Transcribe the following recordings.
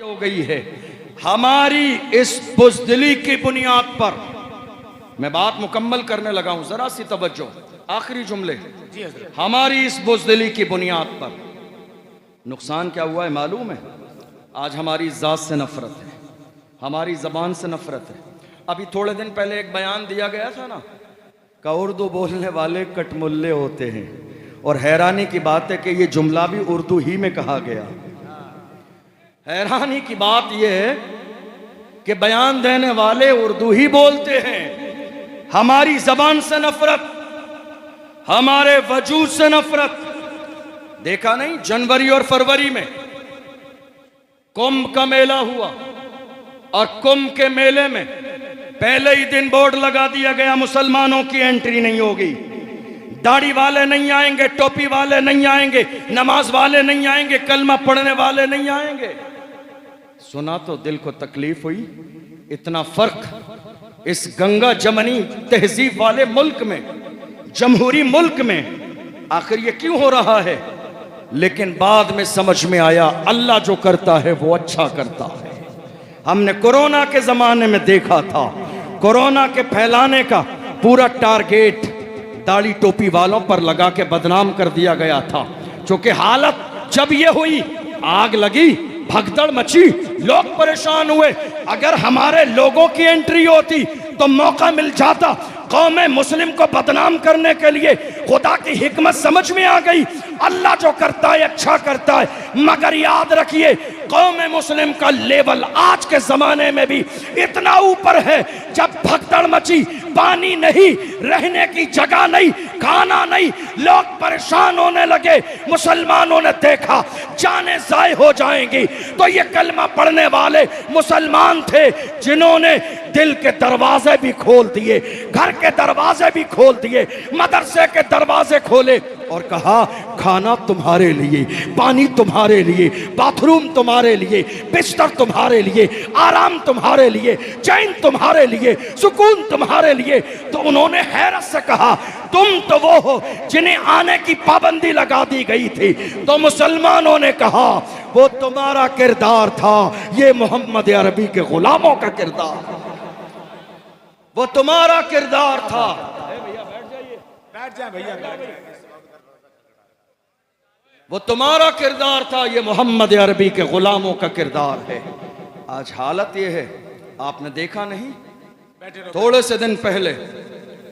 हो गई है। हमारी इस बुज़दिली की बुनियाद पर मैं बात मुकम्मल करने लगा हूं, जरा सी तवज्जो, आखिरी जुमले। हमारी इस बुज़दिली की बुनियाद पर नुकसान क्या हुआ है मालूम है? आज हमारी ज़ात से नफरत है, हमारी ज़बान से नफरत है। अभी थोड़े दिन पहले एक बयान दिया गया था ना कि उर्दू बोलने वाले कटमुल्ले होते हैं, और हैरानी की बात है कि ये जुमला भी उर्दू ही में कहा गया। हैरानी की बात यह है कि बयान देने वाले उर्दू ही बोलते हैं। हमारी जबान से नफरत, हमारे वजूद से नफरत। देखा नहीं जनवरी और फरवरी में कुंभ का मेला हुआ, और कुंभ के मेले में पहले ही दिन बोर्ड लगा दिया गया मुसलमानों की एंट्री नहीं होगी, दाढ़ी वाले नहीं आएंगे, टोपी वाले नहीं आएंगे, नमाज वाले नहीं आएंगे, कलमा पढ़ने वाले नहीं आएंगे। सुना तो दिल को तकलीफ हुई। इतना फर्क इस गंगा जमनी तहजीब वाले मुल्क में, जमहूरी मुल्क में, आखिर ये क्यों हो रहा है? लेकिन बाद में समझ में आया, अल्लाह जो करता है वो अच्छा करता है। हमने कोरोना के जमाने में देखा था, कोरोना के फैलाने का पूरा टारगेट दाढ़ी टोपी वालों पर लगा के बदनाम कर दिया गया था। चूंकि हालत जब ये हुई, आग लगी, भगदड़ मची, लोग परेशान हुए। अगर हमारे लोगों की एंट्री होती तो मौका मिल जाता कौम मुस्लिम को बदनाम करने के लिए। खुदा की हिकमत समझ में आ गई, अल्लाह जो करता है अच्छा करता है। मगर याद रखिए, कौम मुस्लिम का लेवल आज के जमाने में भी इतना ऊपर है, जब भगदड़ मची, पानी नहीं, रहने की जगह नहीं, खाना नहीं, लोग परेशान होने लगे। मुसलमानों ने देखा जाने जाए हो जाएंगी, तो ये कलमा पढ़ने वाले मुसलमान थे जिन्होंने दिल के दरवाजे भी खोल दिए, घर के दरवाजे भी खोल दिए, मदरसे के दरवाजे खोले और कहा खाना तुम्हारे लिए, पानी तुम्हारे लिए, बाथरूम तुम्हारे लिए, बिस्तर तुम्हारे लिए, आराम तुम्हारे लिए, चैन तुम्हारे लिए, सुकून तुम्हारे लिए। तो उन्होंने हैरत से कहा तुम तो वो हो जिन्हें आने की पाबंदी लगा दी गई थी। तो मुसलमानों ने कहा वो तुम्हारा किरदार था, ये मोहम्मद अरबी के गुलामों का किरदार, वो तुम्हारा किरदार था। बैठ जाए भैया, वो तुम्हारा किरदार था, ये मोहम्मद अरबी के गुलामों का किरदार है। आज हालत ये है, आपने देखा नहीं थोड़े से दिन पहले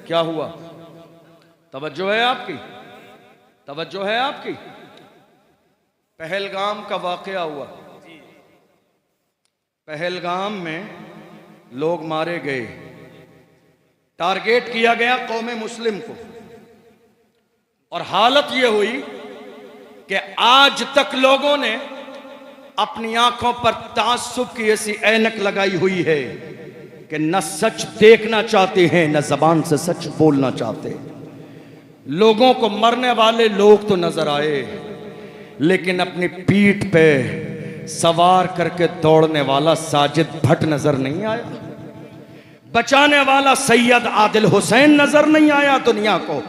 क्या हुआ? तवज्जो है आपकी? तवज्जो है आपकी? पहलगाम का वाकया हुआ। पहलगाम में लोग मारे गए, टारगेट किया गया कौम मुस्लिम को, और हालत यह हुई कि आज तक लोगों ने अपनी आंखों पर ताज्जुब की ऐसी ऐनक लगाई हुई है कि न सच देखना चाहते हैं, न जबान से सच बोलना चाहते। लोगों को मरने वाले लोग तो नजर आए, लेकिन अपनी पीठ पे सवार करके दौड़ने वाला साजिद भट्ट नजर नहीं आया, बचाने वाला सैयद आदिल हुसैन नजर नहीं आया दुनिया को,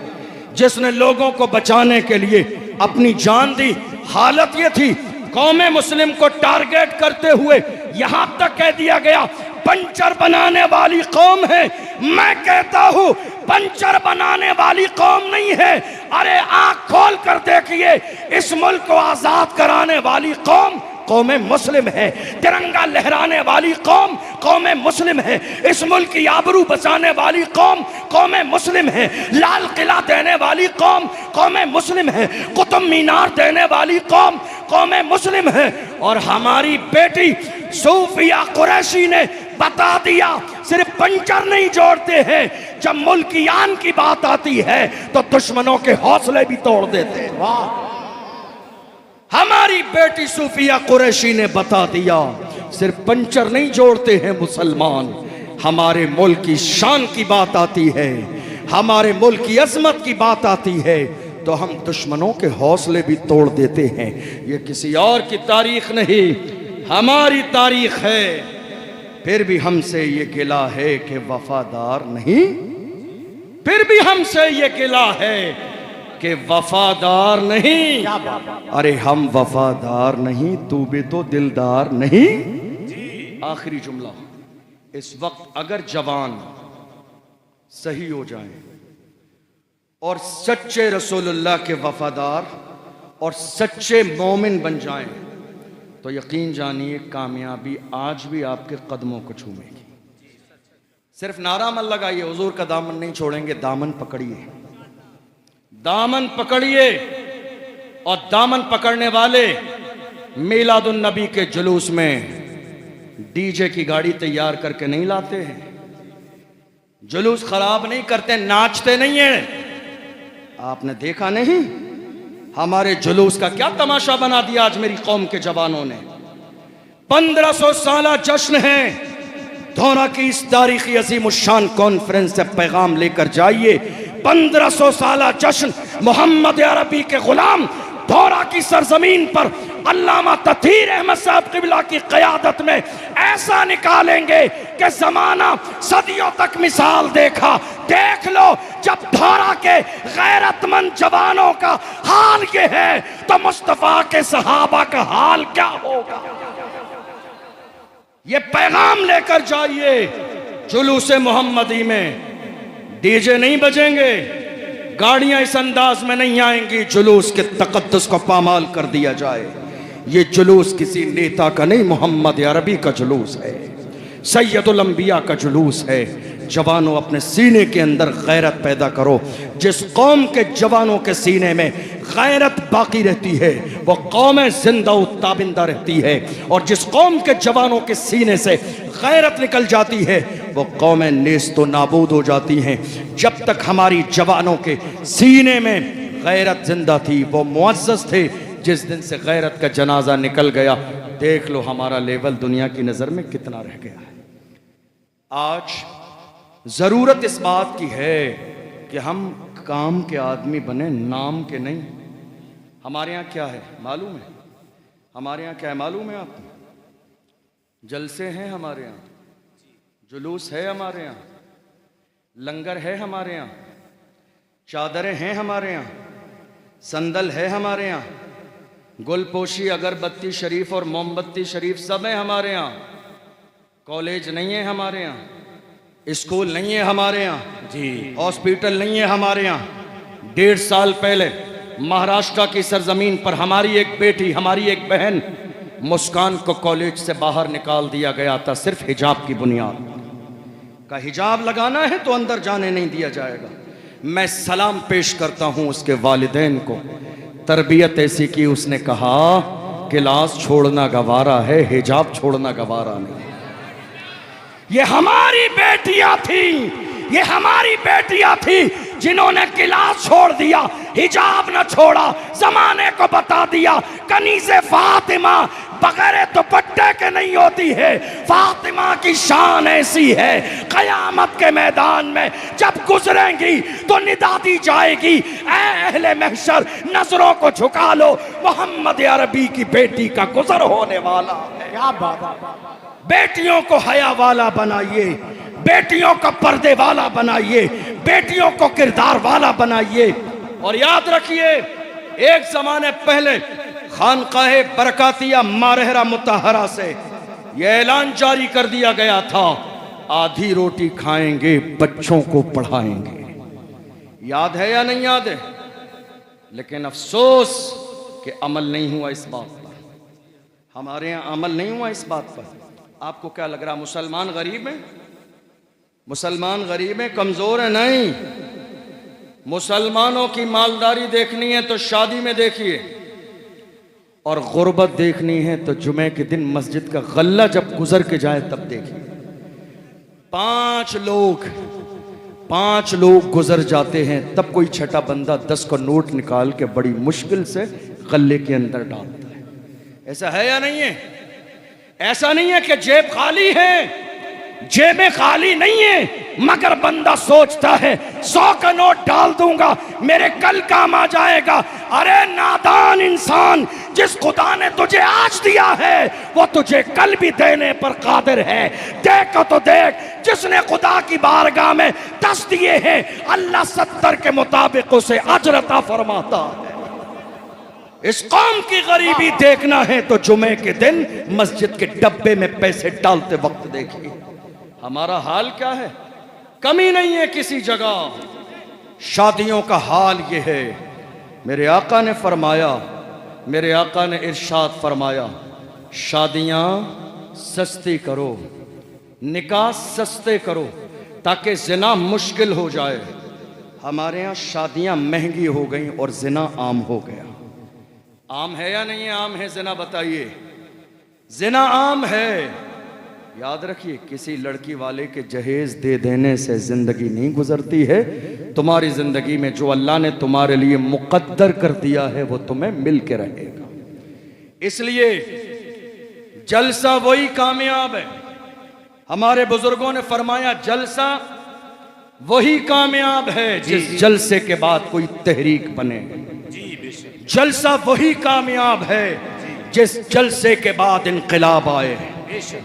जिसने लोगों को बचाने के लिए अपनी जान दी। हालत ये थी, कौम मुस्लिम को टारगेट करते हुए यहां तक कह दिया गया पंचर बनाने वाली कौम है। मैं कहता हूं पंचर बनाने वाली कौम नहीं है। अरे आंख खोल कर देखिए, इस मुल्क को आजाद कराने वाली कौम कौम मुस्लिम है। तिरंगा लहराने वाली कौम कौम मुस्लिम है। इस मुल्क की आबरू बचाने वाली कौम कौम मुस्लिम है। लाल किला देने वाली कौम कौम मुस्लिम है। कुतुब मीनार देने वाली कौम कौम मुस्लिम है। और हमारी बेटी सूफिया कुरैशी ने बता दिया, सिर्फ पंचर नहीं जोड़ते हैं, जब मुल्क की आन की बात आती है तो दुश्मनों के हौसले भी तोड़ देते हैं। वाह! हमारी बेटी सूफिया कुरैशी ने बता दिया, सिर्फ पंचर नहीं जोड़ते हैं मुसलमान, हमारे मुल्क की शान की बात आती है, हमारे मुल्क की अजमत की बात आती है तो हम दुश्मनों के हौसले भी तोड़ देते हैं। ये किसी और की तारीख नहीं, हमारी तारीख है। फिर भी हमसे ये गिला है कि वफादार नहीं, फिर भी हमसे ये गिला है कि वफादार नहीं। अरे हम वफादार नहीं, तू भी तो दिलदार नहीं। आखिरी जुमला, इस वक्त अगर जवान सही हो जाएं और सच्चे रसूलुल्लाह के वफादार और सच्चे मोमिन बन जाएं तो यकीन जानिए कामयाबी आज भी आपके कदमों को छूमेगी। सिर्फ नारा मत लगाइए, हुजूर का दामन नहीं छोड़ेंगे, दामन पकड़िए, दामन पकड़िए। और दामन पकड़ने वाले मीलादुन नबी के जुलूस में डीजे की गाड़ी तैयार करके नहीं लाते हैं, जुलूस खराब नहीं करते, नाचते नहीं हैं। आपने देखा नहीं हमारे जुलूस का क्या तमाशा बना दिया आज मेरी कौम के जवानों ने। 1500 साला जश्न है, धौरा की इस तारीखी अजीम शान कॉन्फ्रेंस से पैगाम लेकर जाइए। 1500 साला जश्न मोहम्मद अरबी के गुलाम धौरा की सरजमीन पर अल्लामा तथीर अहमद साहब किबला की क़यादत में ऐसा निकालेंगे कि जमाना सदियों तक मिसाल देखा। देख लो, जब धौरा के गैरतमंद जवानों का हाल ये है तो मुस्तफा के सहाबा का हाल क्या होगा। ये पैगाम लेकर जाइए। जुलूसे मोहम्मदी में डीजे नहीं बजेंगे, गाड़ियां इस अंदाज में नहीं आएंगी, जुलूस के तकद्दुस को पामाल कर दिया जाए। ये जुलूस किसी नेता का नहीं, मोहम्मद अरबी का जुलूस है, सैयदुल अंबिया का जुलूस है। जवानों, अपने सीने के अंदर गैरत पैदा करो। जिस कौम के जवानों के सीने में गैरत बाकी रहती है वो कौमें जिंदा ताबिंदा रहती है, और जिस कौम के जवानों के सीने से गैरत निकल जाती है वो कौमें नेस्तो नाबूद हो जाती हैं। जब तक हमारी जवानों के सीने में गैरत जिंदा थी वो मुअज़्ज़ज़ थे। जिस दिन से गैरत का जनाजा निकल गया, देख लो हमारा लेवल दुनिया की नज़र में कितना रह गया है। आज ज़रूरत इस बात की है कि हम काम के आदमी बने, नाम के नहीं। हमारे यहाँ क्या है मालूम है? हमारे यहाँ क्या है मालूम है आपको? जलसे हैं हमारे यहाँ, जुलूस है हमारे यहाँ, लंगर है हमारे यहाँ, चादरें हैं हमारे यहाँ, संदल है हमारे यहाँ, गुलपोशी, अगरबत्ती शरीफ और मोमबत्ती शरीफ सब है हमारे यहाँ। कॉलेज नहीं है हमारे यहाँ, स्कूल नहीं है हमारे यहाँ जी, हॉस्पिटल नहीं है हमारे यहाँ। 1.5 साल पहले महाराष्ट्र की सरजमीन पर हमारी एक बेटी, हमारी एक बहन मुस्कान को कॉलेज से बाहर निकाल दिया गया था, सिर्फ हिजाब की बुनियाद का। हिजाब लगाना है तो अंदर जाने नहीं दिया जाएगा। मैं सलाम पेश करता हूँ उसके वालिदैन को, तरबियत ऐसी की, उसने कहा क्लास छोड़ना गवारा है, हिजाब छोड़ना गवारा नहीं। ये हमारी बेटियां थी, ये हमारी बेटियां थी जिन्होंने क्लास छोड़ दिया, हिजाब न छोड़ा, जमाने को बता दिया कनीज़े फातिमा बगैर दुपट्टे के नहीं होती है। फातिमा की शान ऐसी है, कयामत के मैदान में जब गुजरेंगी तो निदा दी जाएगी, ऐ अहले महशर नजरों को झुका लो, मोहम्मद अरबी की बेटी का गुजर होने वाला है। क्या बात। बेटियों को हया वाला बनाइए, बेटियों को पर्दे वाला बनाइए, बेटियों को किरदार वाला बनाइए। और याद रखिए, एक जमाने पहले खानकाहे बरकातिया मारहरा मुतहरा से यह ऐलान जारी कर दिया गया था, आधी रोटी खाएंगे, बच्चों को पढ़ाएंगे। याद है या नहीं याद है? लेकिन अफसोस कि अमल नहीं हुआ इस बात पर। हमारे यहाँ अमल नहीं हुआ इस बात पर। आपको क्या लग रहा मुसलमान गरीब हैं? मुसलमान गरीब हैं, कमजोर है? नहीं। मुसलमानों की मालदारी देखनी है तो शादी में देखिए, और गुर्बत देखनी है तो जुमे के दिन मस्जिद का गल्ला जब गुजर के जाए तब देखिए। 5 लोग गुजर जाते हैं तब कोई छठा बंदा 10 का नोट निकाल के बड़ी मुश्किल से गल्ले के अंदर डालता है। ऐसा है या नहीं है? ऐसा नहीं है कि जेब खाली है, जेबें खाली नहीं है, मगर बंदा सोचता है 100 का नोट डाल दूंगा मेरे कल काम आ जाएगा। अरे नादान इंसान, जिस खुदा ने तुझे आज दिया है वो तुझे कल भी देने पर कादिर है। देख तो देख, जिसने खुदा की बारगाह में 10 दिए हैं, अल्लाह 70 के मुताबिक उसे अजर अता फरमाता है। इस कौम की गरीबी देखना है तो जुमे के दिन मस्जिद के डब्बे में पैसे डालते वक्त देखिए हमारा हाल क्या है। कमी नहीं है किसी जगह। शादियों का हाल ये है, मेरे आका ने फरमाया, मेरे आका ने इरशाद फरमाया, शादियां सस्ती करो, निकाह सस्ते करो ताकि जिना मुश्किल हो जाए। हमारे यहाँ शादियां महंगी हो गई और जिना आम हो गया। आम है या नहीं है? आम है जिना, बताइए। जिना आम है। याद रखिए, किसी लड़की वाले के जहेज दे देने से जिंदगी नहीं गुजरती है। तुम्हारी जिंदगी में जो अल्लाह ने तुम्हारे लिए मुकद्दर कर दिया है वो तुम्हें मिल के रहेगा। इसलिए जलसा वही कामयाब है। हमारे बुजुर्गों ने फरमाया जलसा वही कामयाब है जिस जलसे के बाद कोई तहरीक बने। जलसा वही कामयाब है जिस जलसे के बाद इनकलाब आए।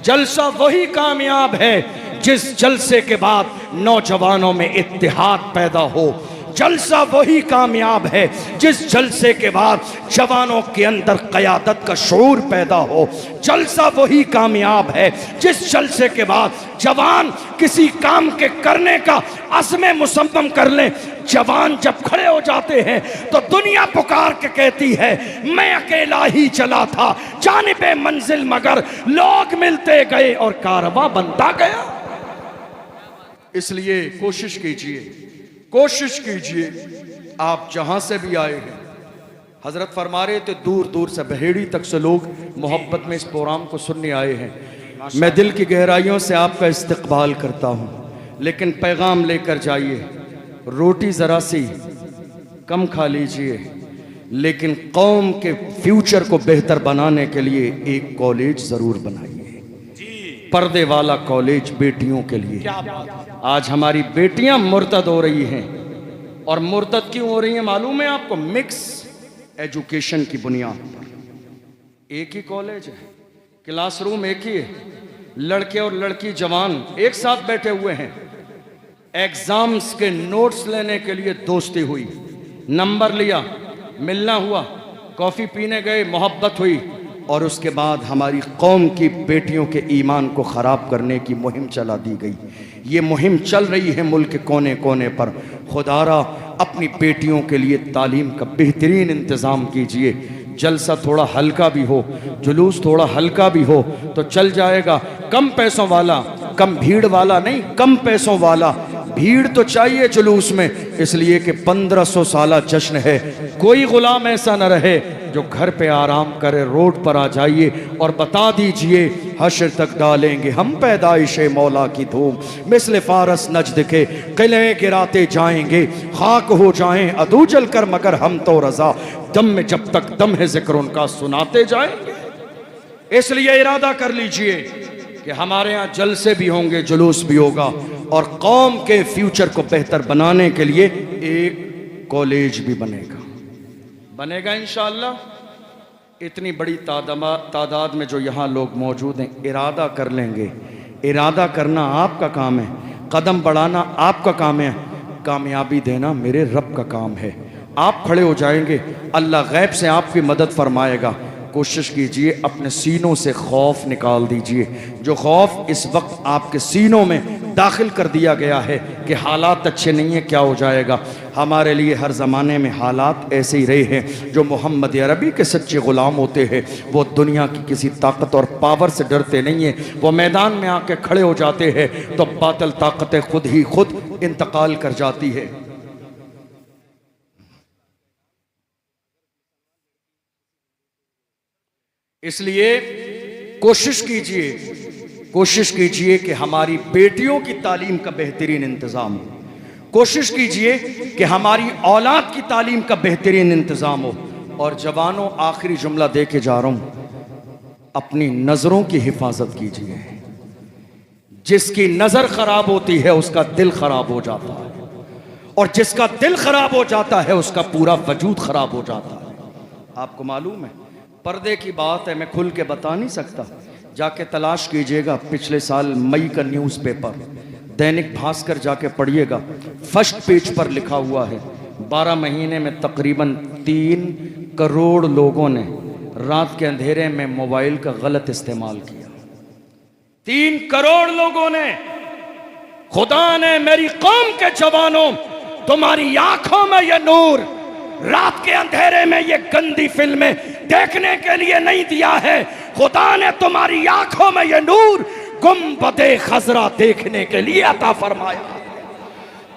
जलसा वही कामयाब है जिस जलसे के बाद नौजवानों में इत्तेहाद पैदा हो। जलसा वही कामयाब है जिस जलसे के बाद जवानों के अंदर क़यादत का शऊर पैदा हो। जलसा वही कामयाब है जिस जलसे के बाद जवान किसी काम के करने का अज़्म मुसम्मम कर लें। जवान जब खड़े हो जाते हैं तो दुनिया पुकार के कहती है मैं अकेला ही चला था जानिबे मंजिल, मगर लोग मिलते गए और कारवां बनता गया। इसलिए कोशिश कीजिए, कोशिश कीजिए, आप जहां से भी आए हैं। हजरत फरमा रहे थे दूर दूर से, बहेड़ी तक से लोग मोहब्बत में इस प्रोग्राम को सुनने आए हैं। मैं दिल की गहराइयों से आपका इस्तकबाल करता हूं, लेकिन पैगाम लेकर जाइए। रोटी ज़रा सी कम खा लीजिए, लेकिन कौम के फ्यूचर को बेहतर बनाने के लिए एक कॉलेज ज़रूर बनाइए, पर्दे वाला कॉलेज बेटियों के लिए। आज हमारी बेटियां मुर्तद हो रही हैं, और मुर्तद क्यों हो रही हैं मालूम है आपको? मिक्स एजुकेशन की बुनियाद पर। एक ही कॉलेज है, क्लासरूम एक ही है, लड़के और लड़की जवान एक साथ बैठे हुए हैं। एग्जाम्स के नोट्स लेने के लिए दोस्ती हुई, नंबर लिया, मिलना हुआ, कॉफ़ी पीने गए, मोहब्बत हुई, और उसके बाद हमारी कौम की बेटियों के ईमान को ख़राब करने की मुहिम चला दी गई। ये मुहिम चल रही है मुल्क के कोने कोने पर। खुदारा अपनी बेटियों के लिए तालीम का बेहतरीन इंतज़ाम कीजिए। जलसा थोड़ा हल्का भी हो, जुलूस थोड़ा हल्का भी हो तो चल जाएगा। कम पैसों वाला, कम भीड़ वाला नहीं, कम पैसों वाला। भीड़ तो चाहिए जुलूस में, इसलिए कि 1500 साला जश्न है। कोई गुलाम ऐसा न रहे जो घर पे आराम करे। रोड पर आ जाइए और बता दीजिए हश्र तक डालेंगे हम पैदाइशे मौला की धूम। मिस्ल फारस नजद के किले गिराते जाएंगे, खाक हो जाएं अदू जल कर, मगर हम तो रजा दम में जब तक दम है जिक्र उनका सुनाते जाएंगे। इसलिए इरादा कर लीजिए कि हमारे यहाँ जलसे भी होंगे, जुलूस भी होगा, और कौम के फ्यूचर को बेहतर बनाने के लिए एक कॉलेज भी बनेगा इंशाअल्लाह। इतनी बड़ी तादाद में जो यहाँ लोग मौजूद हैं, इरादा कर लेंगे। इरादा करना आपका काम है, कदम बढ़ाना आपका काम है, कामयाबी देना मेरे रब का काम है। आप खड़े हो जाएंगे, अल्लाह गैब से आपकी मदद फरमाएगा। कोशिश कीजिए अपने सीनों से खौफ निकाल दीजिए। जो खौफ इस वक्त आपके सीनों में दाखिल कर दिया गया है कि हालात अच्छे नहीं हैं, क्या हो जाएगा। हमारे लिए हर ज़माने में हालात ऐसे ही रहे हैं। जो मोहम्मद अरबी के सच्चे ग़ुलाम होते हैं वो दुनिया की किसी ताकत और पावर से डरते नहीं हैं। वो मैदान में आके खड़े हो जाते हैं तो बातिल ताकतें खुद ही खुद इंतकाल कर जाती है। इसलिए कोशिश कीजिए कि हमारी बेटियों की तालीम का बेहतरीन इंतज़ाम हो। कोशिश कीजिए कि हमारी औलाद की तालीम का बेहतरीन इंतज़ाम हो। और जवानों, आखिरी जुमला दे के जा रहा हूँ, अपनी नज़रों की हिफाजत कीजिए। जिसकी नज़र ख़राब होती है उसका दिल ख़राब हो जाता है, और जिसका दिल ख़राब हो जाता है उसका पूरा वजूद ख़राब हो जाता है। आपको मालूम है, पर्दे की बात है, मैं खुल के बता नहीं सकता, जाके तलाश कीजिएगा। पिछले साल मई का न्यूज़पेपर दैनिक भास्कर जाके पढ़िएगा, फर्स्ट पेज पर लिखा हुआ है 12 महीने में तकरीबन 3 करोड़ लोगों ने रात के अंधेरे में मोबाइल का गलत इस्तेमाल किया। 3 करोड़ लोगों ने। खुदा ने मेरी कौम के जवानों, तुम्हारी आंखों में ये नूर रात के अंधेरे में ये गंदी फिल्में देखने के लिए नहीं दिया है। खुदा ने तुम्हारी आंखों में ये नूर गुंबदे खजरा देखने के लिए अता फरमाया।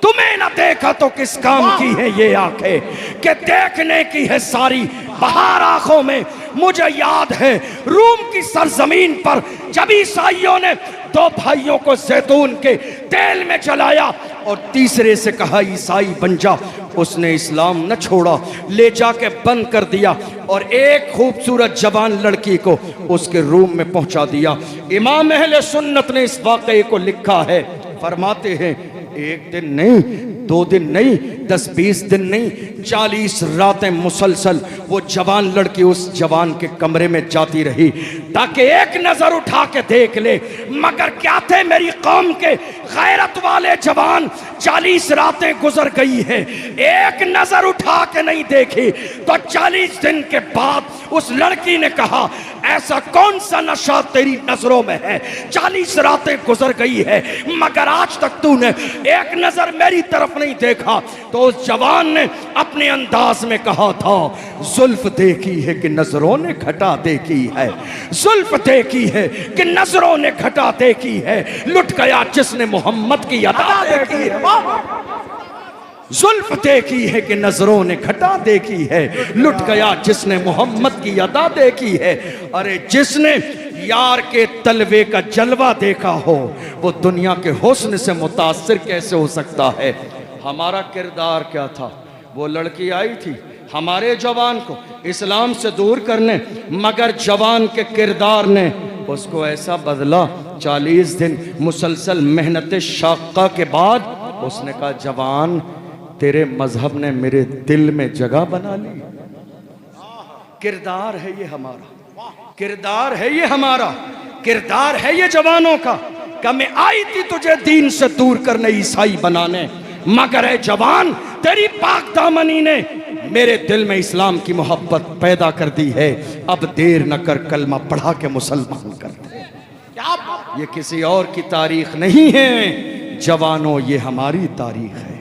तुम्हें ना देखा तो किस काम की है ये आंखें कि देखने की है सारी बहार आंखों में। मुझे याद है रूम की सरजमीन पर जब ईसाइयों ने 2 भाइयों को जैतून के तेल में जलाया और तीसरे से कहा ईसाई बन जा, उसने इस्लाम न छोड़ा, ले जाके बंद कर दिया और एक खूबसूरत जवान लड़की को उसके रूम में पहुंचा दिया। इमाम अहले सुन्नत ने इस वाक़े को लिखा है, फरमाते हैं 1 दिन नहीं, 2 दिन नहीं, 10-20 दिन नहीं, 40 रातें मुसलसल वो जवान लड़की उस जवान के कमरे में जाती रही ताकि एक नजर उठा के देख ले। मगर क्या थे मेरी कौम के गैरत वाले जवान, 40 रातें गुजर गई है, एक नजर उठा के नहीं देखी। तो 40 दिन के बाद उस लड़की ने कहा ऐसा कौन सा नशा तेरी नजरों में है, 40 रातें गुजर गई है मगर आज तक तूने एक नजर मेरी तरफ नहीं देखा। तो उस जवान ने अपने अंदाज में कहा था जुल्फ देखी है कि नजरों ने घटा देखी है, जुल्फ देखी है कि नजरों ने घटा देखी है, लुट गया जिसने मोहम्मद की अदा देखी है। जुल्फ देखी है कि नजरों ने घटा देखी है, लुट गया जिसने मोहम्मद की अदा देखी है। अरे जिसने यार के तलवे का जलवा देखा हो वो दुनिया के हुस्न से मुतासिर कैसे हो सकता है। हमारा किरदार क्या था? वो लड़की आई थी हमारे जवान को इस्लाम से दूर करने, मगर जवान के किरदार ने उसको ऐसा बदला। 40 दिन मुसलसल मेहनत शाक़ा के बाद उसने कहा जवान तेरे मजहब ने मेरे दिल में जगह बना ली। किरदार है ये हमारा, किरदार है ये हमारा, किरदार है ये जवानों का। कि मैं आई थी तुझे दीन से दूर करने, ईसाई बनाने, मगर है जवान तेरी पाक दामनी ने मेरे दिल में इस्लाम की मोहब्बत पैदा कर दी है। अब देर न कर कलमा पढ़ा के मुसलमान कर दे। ये किसी और की तारीख नहीं है जवानों, ये हमारी तारीख है,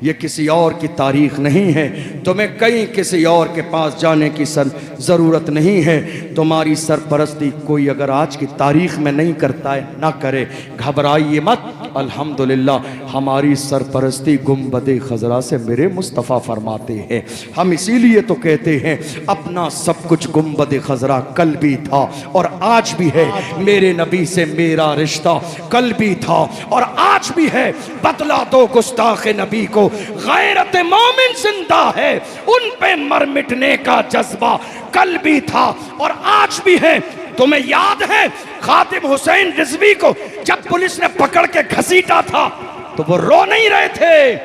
ये किसी और की तारीख नहीं है। तुम्हें कहीं किसी और के पास जाने की ज़रूरत नहीं है। तुम्हारी सरपरस्ती कोई अगर आज की तारीख में नहीं करता है ना करे, घबराइए मत। अल्हम्दुलिल्लाह हमारी सरपरस्ती गुंबदे खजरा से मेरे मुस्तफ़ा फरमाते हैं। हम इसीलिए तो कहते हैं अपना सब कुछ गुंबदे खजरा कल भी था और आज भी है। मेरे नबी से मेरा रिश्ता कल भी था और आज भी है। बतला दो गुस्ताखे नबी को गैरत मोमिन जिंदा है, उन पे मर मिटने का जज्बा कल भी था और आज भी है। तुम्हें याद है खातिब हुसैन रिजवी को जब पुलिस ने पकड़ के घसीटा था तो वो रो नहीं रहे थे,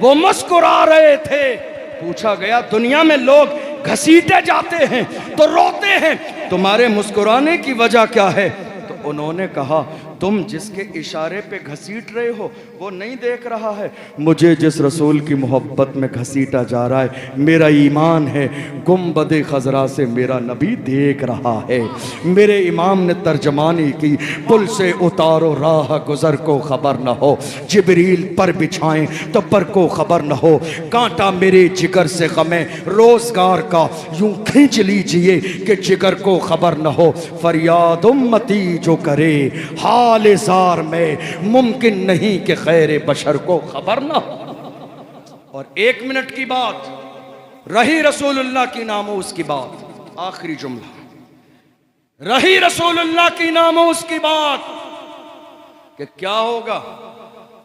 वो मुस्कुरा रहे थे। पूछा गया दुनिया में लोग घसीटे जाते हैं तो रोते हैं, तुम्हारे मुस्कुराने की वजह क्या है? तो उन्होंने कहा तुम जिसके इशारे पे घसीट रहे हो वो नहीं देख रहा है, मुझे जिस रसूल की मोहब्बत में घसीटा जा रहा है मेरा ईमान है, गुंबदे खजरा से मेरा नबी देख रहा है। मेरे इमाम ने तर्जमानी की, पुल से उतारो राह गुजर को खबर न हो, जिबरील पर बिछाएं तो पर को खबर न हो, कांटा मेरे जिगर से गमे रोजगार का यूं खींच लीजिए कि जिगर को खबर न हो, फरियाद उम्मती जो करे हाल-ए-ज़ार में मुमकिन नहीं कि खैर बशर को खबर ना हो। और 1 मिनट की बात रही रसूलुल्लाह की नामोस की बात, आखिरी जुमला रही रसूलुल्लाह की नामोस की बात कि क्या होगा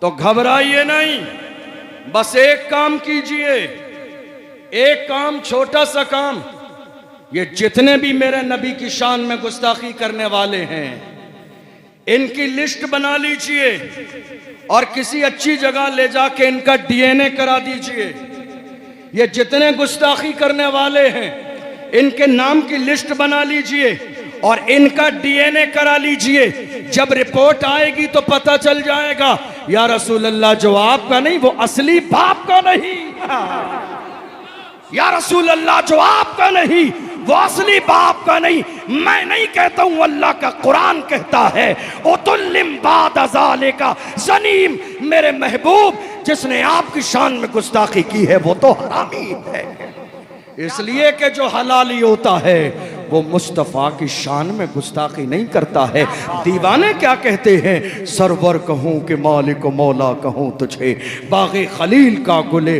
तो घबराइए नहीं, बस एक काम कीजिए, एक काम, छोटा सा काम। ये जितने भी मेरे नबी की शान में गुस्ताखी करने वाले हैं इनकी लिस्ट बना लीजिए और किसी अच्छी जगह ले जाके इनका डीएनए करा दीजिए। ये जितने गुस्ताखी करने वाले हैं इनके नाम की लिस्ट बना लीजिए और इनका डीएनए करा लीजिए। जब रिपोर्ट आएगी तो पता चल जाएगा या रसूल अल्लाह जो आपका नहीं वो असली बाप का नहीं। या रसूल अल्लाह, जो आपका नहीं वो असली बाप का नहीं। मैं नहीं कहता हूं, अल्लाह का कुरान कहता है, उतुल्लिम बाद अज़ाले का ज़नीम। मेरे महबूब, जिसने आपकी शान में गुस्ताखी की है वो तो हरामी है। इसलिए कि जो हलाली होता है वो मुस्तफ़ा की शान में गुस्ताखी नहीं करता है। दीवाने क्या कहते हैं, सरवर कहूं कि मालिक मौला कहूं तुझे, बाग़े खलील का गुले